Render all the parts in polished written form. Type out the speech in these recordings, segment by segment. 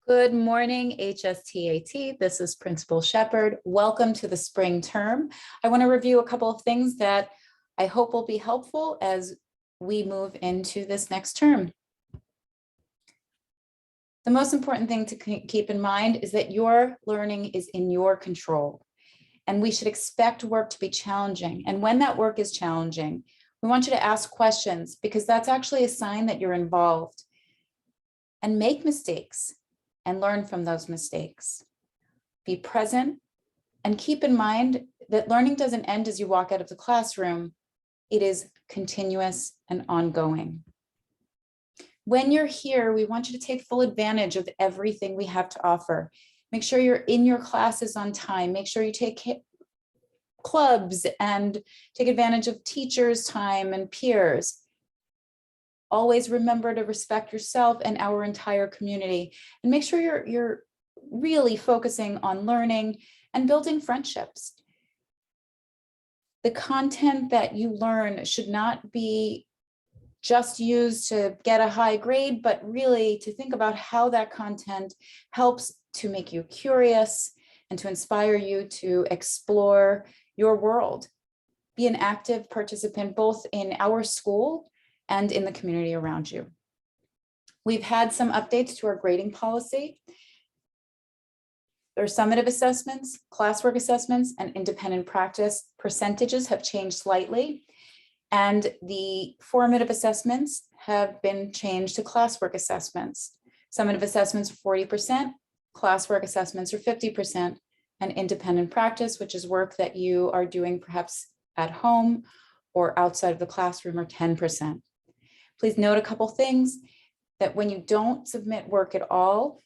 Good morning, HSTAT. This is Principal Shepard. Welcome to the spring term. I want to review a couple of things that I hope will be helpful as we move into this next term. The most important thing to keep in mind is that your learning is in your control, and we should expect work to be challenging. And when that work is challenging, we want you to ask questions because that's actually a sign that you're involved, and make mistakes and learn from those mistakes. Be present and keep in mind that learning doesn't end as you walk out of the classroom. It is continuous and ongoing. When you're here, we want you to take full advantage of everything we have to offer. Make sure you're in your classes on time. Make sure you take clubs and take advantage of teachers' time and peers. Always remember to respect yourself and our entire community, and make sure you're really focusing on learning and building friendships. The content that you learn should not be just used to get a high grade, but really to think about how that content helps to make you curious and to inspire you to explore your world. Be an active participant both in our school and in the community around you. We've had some updates to our grading policy. There are summative assessments, classwork assessments, and independent practice percentages have changed slightly, and the formative assessments have been changed to classwork assessments. Summative assessments are 40%, classwork assessments are 50%, and independent practice, which is work that you are doing perhaps at home or outside of the classroom, are 10%. Please note a couple things, that when you don't submit work at all,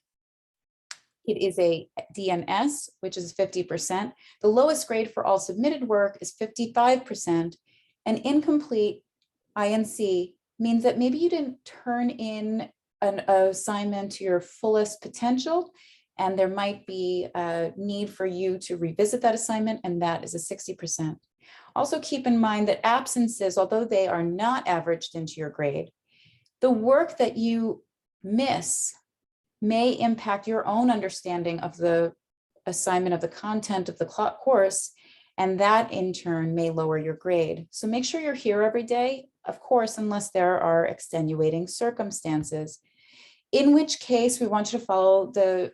it is a DNS, which is 50%. The lowest grade for all submitted work is 55%. And incomplete, INC, means that maybe you didn't turn in an assignment to your fullest potential, and there might be a need for you to revisit that assignment, and that is a 60%. Also keep in mind that absences, although they are not averaged into your grade, the work that you miss may impact your own understanding of the assignment of the content of the course, and that in turn may lower your grade. So make sure you're here every day, of course, unless there are extenuating circumstances, in which case we want you to follow the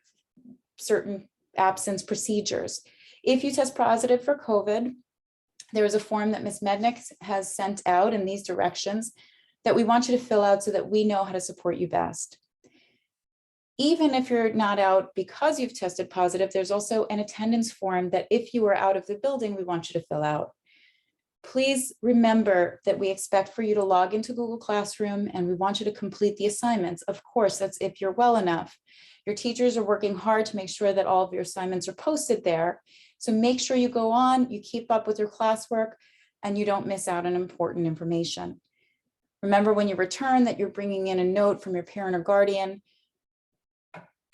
certain absence procedures. If you test positive for COVID, there is a form that Ms. Mednick has sent out in these directions that we want you to fill out so that we know how to support you best. Even if you're not out because you've tested positive, there's also an attendance form that if you are out of the building, we want you to fill out. Please remember that we expect for you to log into Google Classroom, and we want you to complete the assignments. Of course, that's if you're well enough. Your teachers are working hard to make sure that all of your assignments are posted there. So make sure you go on, you keep up with your classwork, and you don't miss out on important information. Remember when you return that you're bringing in a note from your parent or guardian.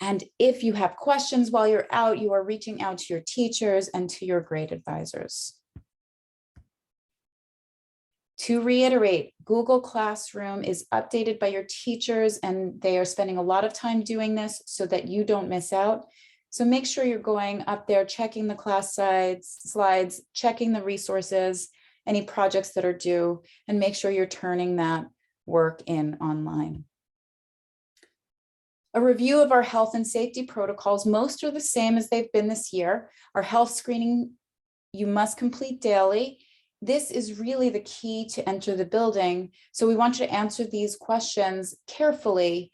And if you have questions while you're out, you are reaching out to your teachers and to your grade advisors. To reiterate, Google Classroom is updated by your teachers, and they are spending a lot of time doing this so that you don't miss out. So make sure you're going up there, checking the class slides, checking the resources, any projects that are due, and make sure you're turning that work in online. A review of our health and safety protocols. Most are the same as they've been this year. Our health screening, you must complete daily. This is really the key to enter the building. So we want you to answer these questions carefully,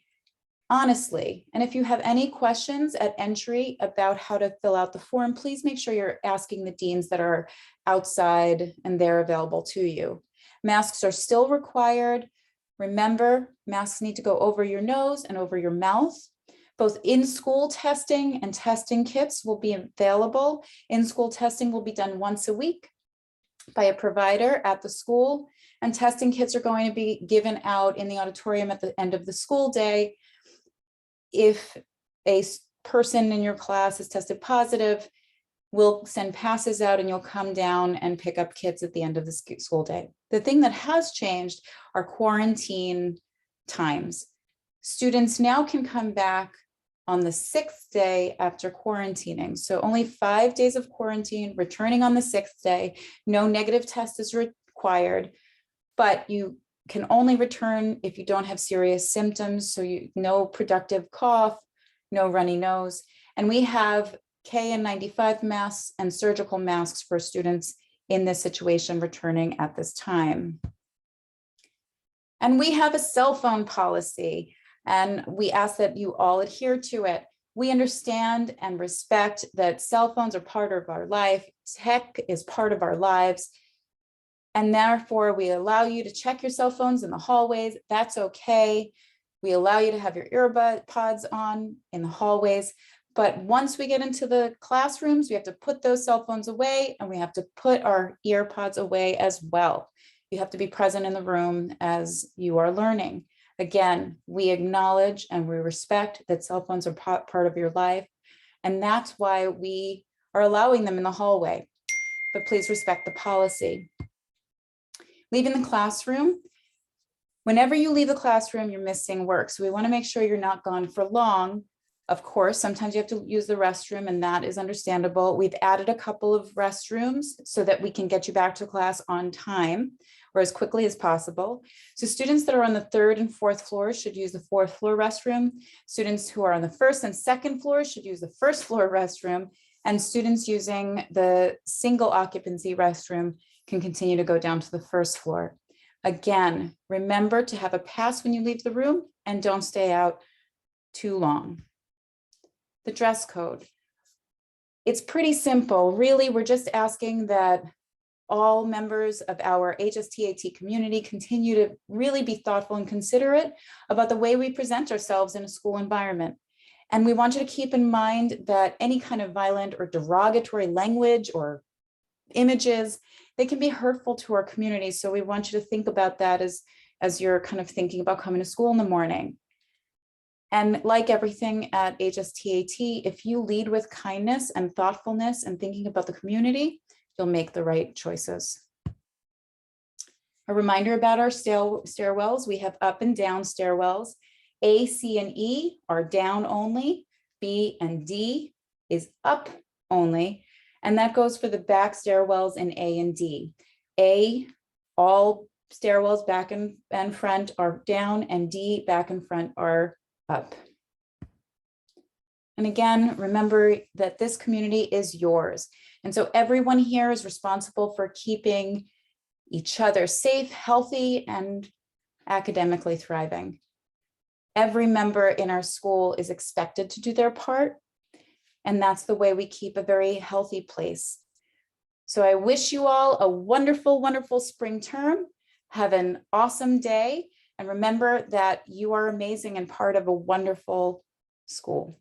honestly. And if you have any questions at entry about how to fill out the form, please make sure you're asking the deans that are outside and they're available to you. Masks are still required. Remember, masks need to go over your nose and over your mouth. Both in-school testing and testing kits will be available. In-school testing will be done once a week by a provider at the school, and testing kits are going to be given out in the auditorium at the end of the school day. If a person in your class is tested positive, we'll send passes out and you'll come down and pick up kits at the end of the school day. The thing that has changed are quarantine times. Students now can come back on the 6th day after quarantining. So only 5 days of quarantine, returning on the 6th day. No negative test is required, but you can only return if you don't have serious symptoms. So no productive cough, no runny nose. And we have KN95 masks and surgical masks for students in this situation returning at this time. And we have a cell phone policy, and we ask that you all adhere to it. We understand and respect that cell phones are part of our life. Tech is part of our lives. And therefore, we allow you to check your cell phones in the hallways. That's okay. We allow you to have your earbuds on in the hallways. But once we get into the classrooms, we have to put those cell phones away, and we have to put our earpods away as well. You have to be present in the room as you are learning. Again, we acknowledge and we respect that cell phones are part of your life, and that's why we are allowing them in the hallway. But please respect the policy. Leaving the classroom. Whenever you leave the classroom, you're missing work. So we want to make sure you're not gone for long. Of course, sometimes you have to use the restroom, and that is understandable. We've added a couple of restrooms so that we can get you back to class on time or as quickly as possible. So students that are on the 3rd and 4th floors should use the 4th floor restroom. Students who are on the 1st and 2nd floors should use the 1st floor restroom. And students using the single occupancy restroom can continue to go down to the 1st floor. Again, remember to have a pass when you leave the room, and don't stay out too long. The dress code. It's pretty simple. Really, we're just asking that all members of our HSTAT community continue to really be thoughtful and considerate about the way we present ourselves in a school environment. And we want you to keep in mind that any kind of violent or derogatory language or images, they can be hurtful to our community. So we want you to think about that as you're kind of thinking about coming to school in the morning. And like everything at HSTAT, if you lead with kindness and thoughtfulness and thinking about the community, you'll make the right choices. A reminder about our stairwells. We have up and down stairwells. A, C, and E are down only. B and D is up only. And that goes for the back stairwells in A and D. A, all stairwells back and front are down, and D, back and front are up. And again, remember that this community is yours. And so everyone here is responsible for keeping each other safe, healthy, and academically thriving. Every member in our school is expected to do their part. And that's the way we keep a very healthy place. So I wish you all a wonderful, wonderful spring term. Have an awesome day. And remember that you are amazing and part of a wonderful school.